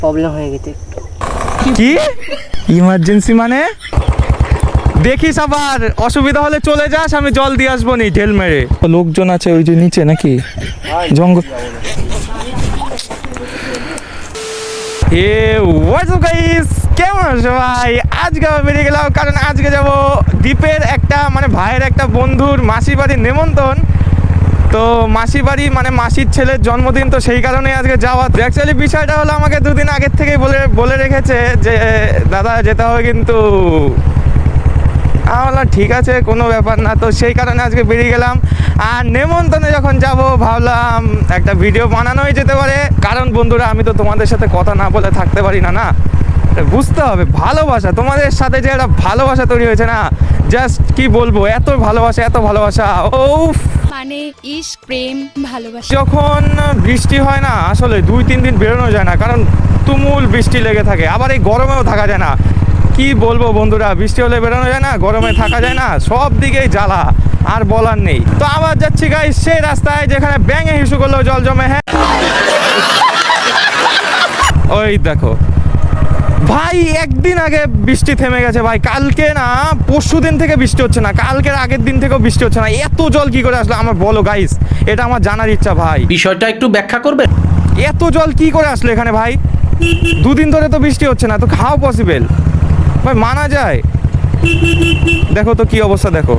Problem হয়ে গেছে। কি ইমার্জেন্সি মানে? দেখিস আবার অসুবিধা হলে চলে যাস, আমি জল দিয়ে আসবো নি ঢেল মেরে। লোকজন আছে ওই যে নিচে নাকি জঙ্গল। হে হোয়াটস আপ গাইস, কেমন আছো ভাই? আজকে আমি বেরিয়ে গেলাম কারণ আজকে যাব দ্বীপের একটা মানে ভাইয়ের একটা বন্ধুর মাসির বাড়ির নেমন্তন্ন। তো মাসির বাড়ি মানে মাসির ছেলের জন্মদিন, তো সেই কারণে আজকে যাওয়া। অ্যাকচুয়ালি বিষয়টা হলো আমাকে দুদিন আগের থেকেই বলে রেখেছে যে দাদা যেতে হবে, কিন্তু আমি বললাম ঠিক আছে কোনো ব্যাপার না। তো সেই কারণে আজকে বেরিয়ে গেলাম। আর নেমন্তন্নে যখন যাব ভাবলাম একটা ভিডিও বানানোই যেতে পারে, কারণ বন্ধুরা আমি তো তোমাদের সাথে কথা না বলে থাকতে পারি না। বুঝতে হবে ভালোবাসা, তোমাদের সাথে যে একটা ভালোবাসা তৈরি হয়েছে না, জাস্ট কি বলবো, এত ভালোবাসা ও মানে ইশক, প্রেম, ভালোবাসা। যখন বৃষ্টি হয় না আসলে 2-3 দিন বেরোনো যায় না, কারণ তুমুল বৃষ্টি লেগে থাকে। আবার এই গরমেও থাকা যায় না। কি বলবো বন্ধুরা, বৃষ্টি হলে বেরোনো যায় না, গরমে থাকা যায় না, সব দিকেই জ্বালা, আর বলার নেই। তো আবার যাচ্ছি গাইস সেই রাস্তায় যেখানে ব্যাঙে হিসু করলেও জল জমে। হ্যাঁ ওই দেখো ভাই, একদিন আগে বৃষ্টি থেমে গেছে ভাই। কালকে না পরশু দিন থেকে বৃষ্টি হচ্ছে না, কালকের আগের দিন থেকেও বৃষ্টি হচ্ছে না। এত জল কি করে আসলো আমার বলো গাইস, এটা আমার জানার ইচ্ছা ভাই। বিষয়টা একটু ব্যাখ্যা করবে? এত জল কি করে আসলো এখানে ভাই? 2 দিন ধরে তো বৃষ্টি হচ্ছে না, তো হাউ পসিবল ভাই? মানা যায়? দেখো তো কি অবস্থা, দেখো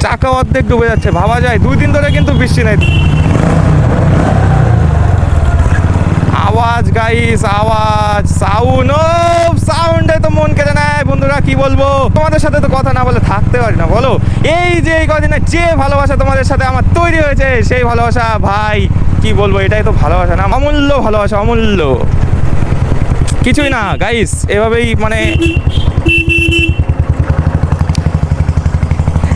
চাকা অর্ধেক ডুবে যাচ্ছে, ভাবা যায়? 2 দিন ধরে কিন্তু বৃষ্টি নেই। আওয়াজ গাইস, আওয়াজ, সাউন্ডে তো মন কেড়ে নেয় বন্ধুরা। কি বলবো, তোমাদের সাথে তো কথা না বলে থাকতে পারি না বলো। এই যে এই কদিনে যে ভালোবাসা তোমাদের সাথে আমার তৈরি হয়েছে, সেই ভালোবাসা ভাই কি বলবো, এটাই তো ভালোবাসা না? অমূল্য ভালোবাসা, অমূল্য কিছুই না গাইস। এভাবেই মানে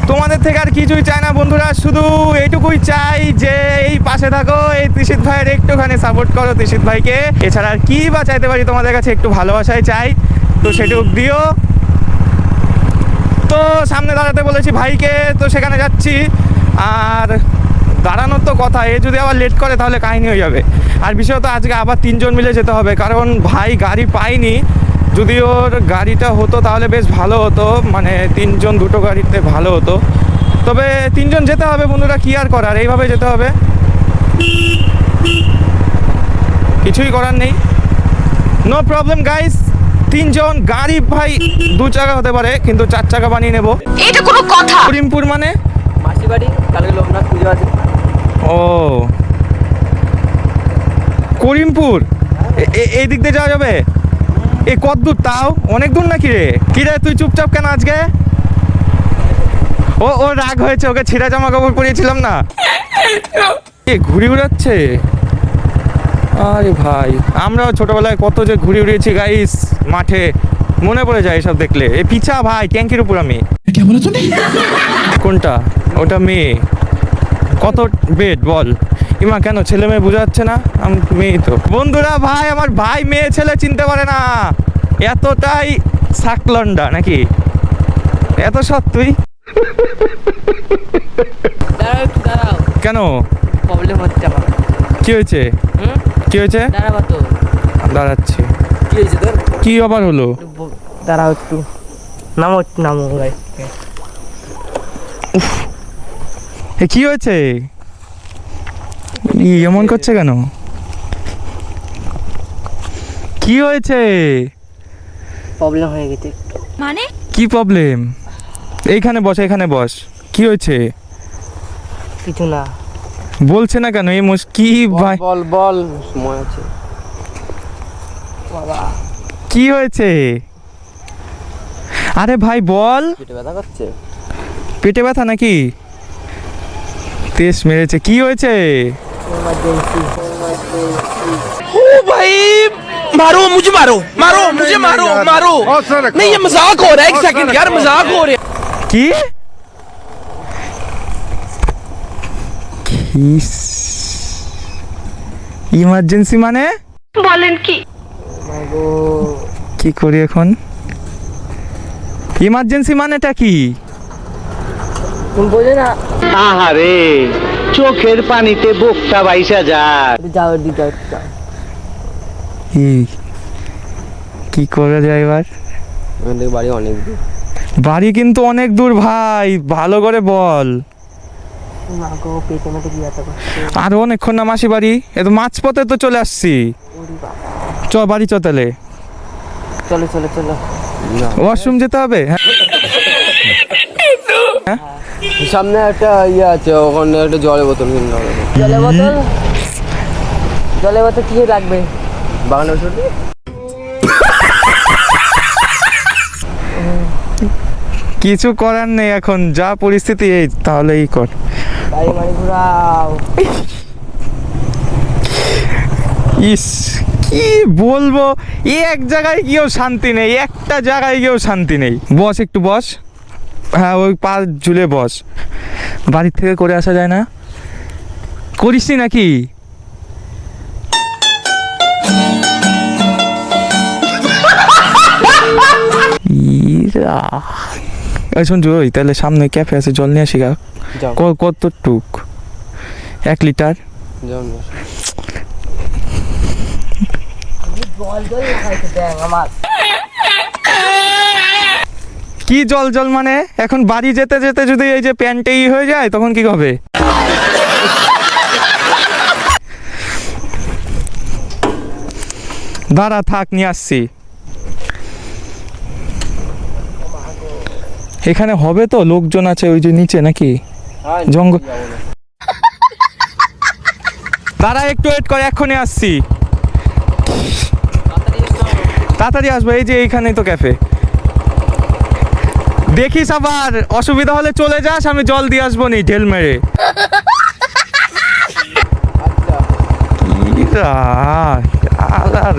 তোমাদের থেকে আর কিছুই চাই না বন্ধুরা, শুধু এইটুকুই চাই যে এই পাশে থাকো, এই তৃষিত ভাইয়ের একটুখানি সাপোর্ট করো, তৃষিত ভাইকে। এছাড়া আর কি বা চাইতে পারি তোমাদের কাছে? একটু ভালোবাসাই চাই, তো সেটুকু দিও। তো সামনে দাঁড়াতে বলেছি ভাইকে, তো সেখানে যাচ্ছি। আর দাঁড়ানোর তো কথা, এ যদি আবার লেট করে তাহলে কাহিনী হয়ে যাবে। আর বিশেষত আজকে আবার 3 জন মিলে যেতে হবে, কারণ ভাই গাড়ি পাইনি। যদি ওর গাড়িটা হতো তাহলে বেশ ভালো হতো, মানে 3 জন 2টো গাড়িতে ভালো হতো। তবে 3 জন যেতে হবে বন্ধুরা, কি আর করার, এইভাবে যেতে হবে, কিছুই করার নেই। No problem guys. 3 জন গাড়ি ভাই 2 চাকা হতে পারে, কিন্তু 4 চাকা বানিয়ে নেব। এটা কোনো কথা? করিমপুর মানে মাসি বাড়ি, কালকে লোকনাথ পুজো আছে। ও করিমপুর, এই দিক দিয়ে যাওয়া যাবে? এ কত দূর তাও? অনেক দূর নাকি রে? কি রে তুই চুপচাপ কেন আজকে? ও রাগ হয়েছে, ওকে ছেঁড়া জামা কাপড় পরিয়েছিলাম না, এ ঘুড়ি উড়াচ্ছে। আরে ভাই, আমরাও ছোটবেলায় কত যে ঘুড়ি উড়িয়েছি গাইস মাঠে, মনে পড়ে যায় এসব দেখলে। এ পিছা ভাই, ট্যাঙ্কির উপর আমি। কোনটা? ওটা মেয়ে। কত বেড বল? ইমা কেন ছেলে মেয়ে বোঝা যাচ্ছে না? আমি মেয়ে তো বন্ধুরা। ভাই আমার ভাই মেয়ে ছেলে চিনতে পারে না, এতটাই সাকলন্ডা নাকি? এত সৎ তুই? দাঁড়াও একটু দাঁড়াও। কেন? প্রবলেম হচ্ছে আমার। কি হয়েছে? কি হয়েছে? দাঁড়াবা তো। দাঁড়াচ্ছি। কি হয়েছে তোর? কি আবার হলো? দাঁড়াও একটু, নামো ভাই। এ কি হয়েছে? এমন করছে কেন? কি হয়েছে? প্রবলেম হয়ে গেছে। মানে কি প্রবলেম? এইখানে বস, এখানে বস। কি হয়েছে? কিছু না। বলছে না কেন? এই কি ভাই? বল সময় আছে। বাবা কি হয়েছে? আরে ভাই বল। পেটে ব্যথা করছে। পেটে ব্যথা নাকি? তেজ মেরেছে? কি হয়েছে? ইমার্জেন্সি। ओ भाई मारो मुझे, मारो नहीं ये मजाक हो रहा है, एक सेकंड यार, मजाक हो रहा है। কি ইমার্জেন্সি মানে? বলেন কি? কি করি এখন? ইমার্জেন্সি মানেটা কি? তুমি বোঝো না? আহারে চোখের পানিতে বুকটা বাইসা যায়। যাও। কি করা যায় এবার? এখান থেকে বাড়ি অনেক দূর। বাড়ি কিন্তু অনেক দূর ভাই, ভালো করে বল। মাগো পেটে মেটে কি ব্যথা করছে। আর অনেকক্ষণ না মাসি বাড়ি, এ তো মাঝপথে তো চলে আসছি। চ বাড়ি চ তাহলে। চলো চলো চলো। ওয়াশরুম যেতে হবে? হ্যাঁ সামনে একটা ইয়ে আছে, ওখানে একটা জলের বোতল কিনতে হবে। জলের বোতল? জলের বোতল কি লাগবে? বাগানের ওষুধ? কিছু করার নেই এখন, যা পরিস্থিতি এই তাহলে এই কর। গাড়ি মারি ঘুরাও। ইস কি বলবো, এক জায়গায় গিয়েও শান্তি নেই, একটা জায়গায় গিয়েও শান্তি নেই। বস একটু বস, হ্যাঁ ওই পা ঝুলে বস। বাড়ির থেকে করে আসা যায় না? করিসনি নাকি? ইরা এই শোন জয়, তাহলে সামনে ক্যাফে আছে, জল নিয়ে আসি গা। যাও কত টুক? 1 লিটার। যাও না। জল জল লাগাইতে দেন আমার। কি জল জল মানে? এখন বাড়ি যেতে যেতে যদি এই যে প্যান্টেই হয়ে যায় তখন কি হবে? দাঁড়া থাক, নিয়ে আসছি। এখানে হবে তো? লোকজন আছে ওই যে নিচে নাকি জঙ্গল? দাঁড়া একটু ওয়েট করে, এক্ষুনি আসছি। তাড়াতাড়ি আসবো, এই যে এইখানেই তো ক্যাফে। দেখিস আবার অসুবিধা হলে চলে যাস, আমি জল দিয়ে আসবো নি ঢেল মেরে।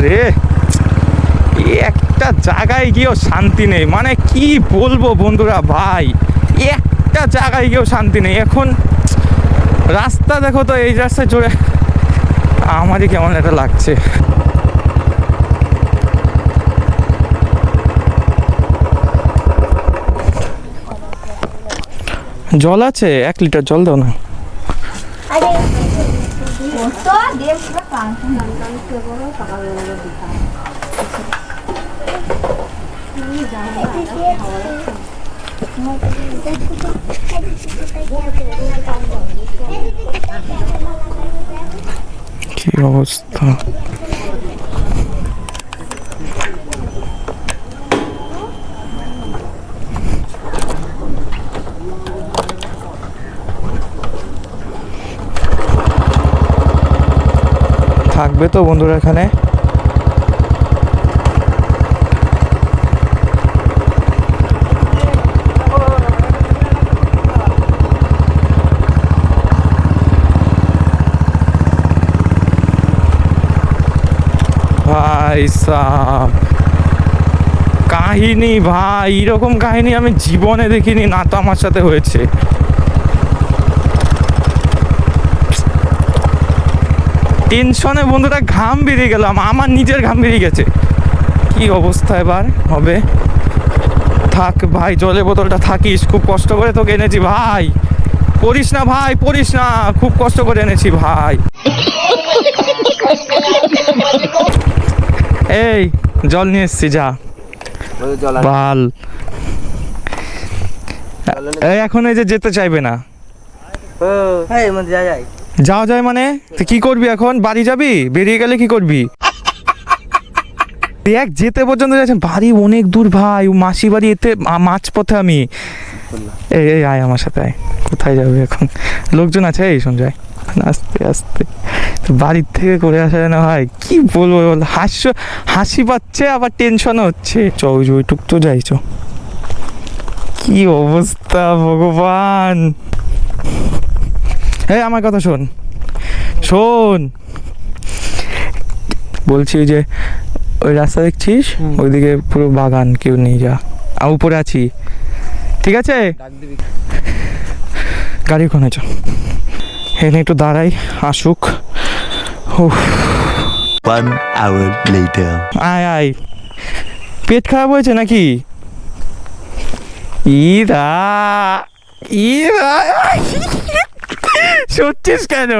রে একটা জায়গায় গিয়েও শান্তি নেই, মানে কি বলবো বন্ধুরা ভাই, একটা জায়গায় গিয়েও শান্তি নেই। এখন রাস্তা দেখো তো, এই রাস্তায় চড়ে আমারই কেমন একটা লাগছে। জল আছে? 1 লিটার জল দাও না। কি অবস্থা! থাকবে তো বন্ধুরা এখানে? ভাই সাব কাহিনী ভাই, এরকম কাহিনী আমি জীবনে দেখিনি, না তো আমার সাথে হয়েছে। টেনশনে বন্ধুরা ঘাম বেরিয়ে গেলাম, আমার নিজের ঘাম বেরিয়ে গেছে। কি অবস্থা এবার হবে? থাক ভাই, জলের বোতলটা থাকিস, খুব কষ্ট করে তোকে এনেছি ভাই। পড়িস না ভাই, পড়িস না, খুব কষ্ট করে এনেছি ভাই। এই জল নিয়ে এসছি, যা বাল। এই এখন এই যে যেতে চাইবে না। যাওয়া যায় মানে? তুই কি করবি এখন? বাড়ি যাবি? বেরিয়ে গেলে কি করবি? দেখ যেতে পর্যন্ত যাচ্ছে, বাড়ি অনেক দূর ভাই, মাসি বাড়ি, এতে মাঝপথে আমি। এই আয় আমার সাথে আয়। কোথায় যাবে এখন? লোকজন আছে, এই সঞ্জয় আস্তে আস্তে। বাড়ির থেকে করে আসা যায় না ভাই, কি বলবো বল। হাসি পাচ্ছে আবার টেনশনও হচ্ছে। ওইটুক তো যাই চ। কি অবস্থা ভগবান! এই আমার কথা শোন শোন, বলছি যে ওই রাস্তা দেখছিস, ওইদিকে পুরো বাগান, কেউ নেই, যা। আর উপরে আছি, ঠিক আছে? গাড়ি ওখানে চ, এখানে একটু দাঁড়াই, আসুক। আয় আয়। পেট খারাপ হয়েছে নাকি? ইরা ইরা সত্যিস কেন?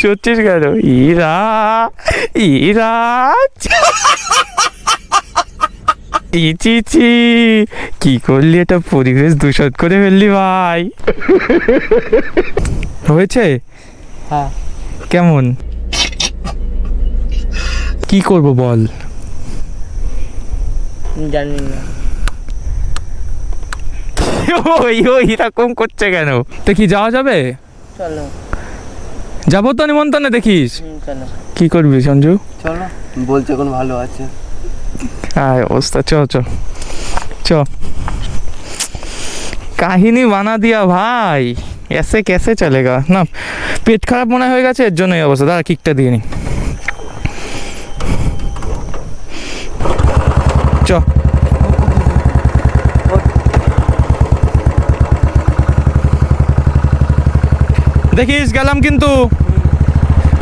সত্যিস কেন? ইরা ইরা ইচি কি করলি, এটা পরিবেশ দূষণ করে ফেললি ভাই। হয়েছে? হ্যাঁ। কেমন? কি করব বল? জানি না। এরকম করছে কেন? তো কি যাওয়া যাবে? চলো। যাবো তো নিমন্ত্রণে, দেখিস। চলো। কি করবি সঞ্জু? চলো, বলছে এখন ভালো আছে। আয় অবস্থা, চ চ চ। কাহিনী বানা দিয়া ভাই, এসে कैसे চলেগা? না পেট খারাপ মনে হয়ে গেছে, এর জন্য এই অবস্থা। দাঁড়া কিকটা দিয়ে নি। চ। দেখিস গেলাম কিন্তু,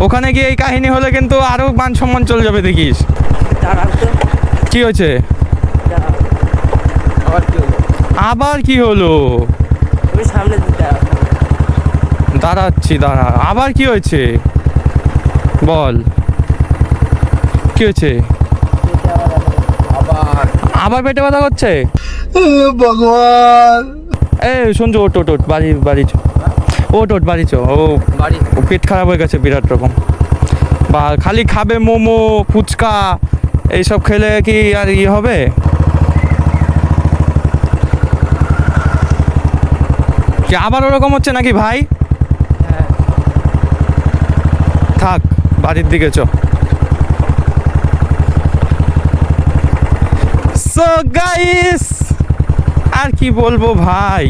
ওখানে গিয়ে এই কাহিনী হলে কিন্তু আরো মান সম্মান চলে যাবে। দেখিস কি হয়েছে? আবার কি হলো? সামনে দাঁড়াচ্ছি, দাঁড়া। আবার কি হয়েছে বল, কি হয়েছে? আবার পেটে ব্যথা করছে? ভগবান। এ সঞ্জু, ওট ওট ওট, বাড়ি বাড়ি চ, ওট ওট বাড়ি চ। বাড়ি ও পেট খারাপ হয়ে গেছে বিরাট রকম। বা খালি খাবে মোমো ফুচকা, এইসব খেলে কি আর ইয়ে হবে? কি আবার ওরকম হচ্ছে নাকি ভাই? থাক, বাড়ির দিকে চ। সো গাইস, আর কি বলবো ভাই,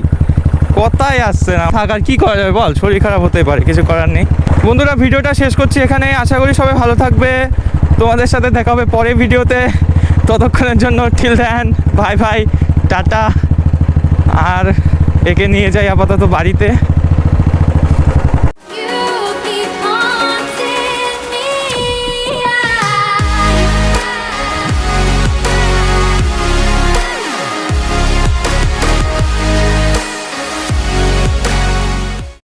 কথাই আসছে না। থাক, আর কি করা যাবে বল, শরীর খারাপ হতে পারে, কিছু করার নেই। বন্ধুরা ভিডিওটা শেষ করছি এখানে। আশা করি সবাই ভালো থাকবে। তোমাদের সাথে দেখা হবে পরের ভিডিওতে। ততক্ষণের জন্য till then, bye bye, ta-ta. আর একে নিয়ে যাই আপাতত বাড়িতে।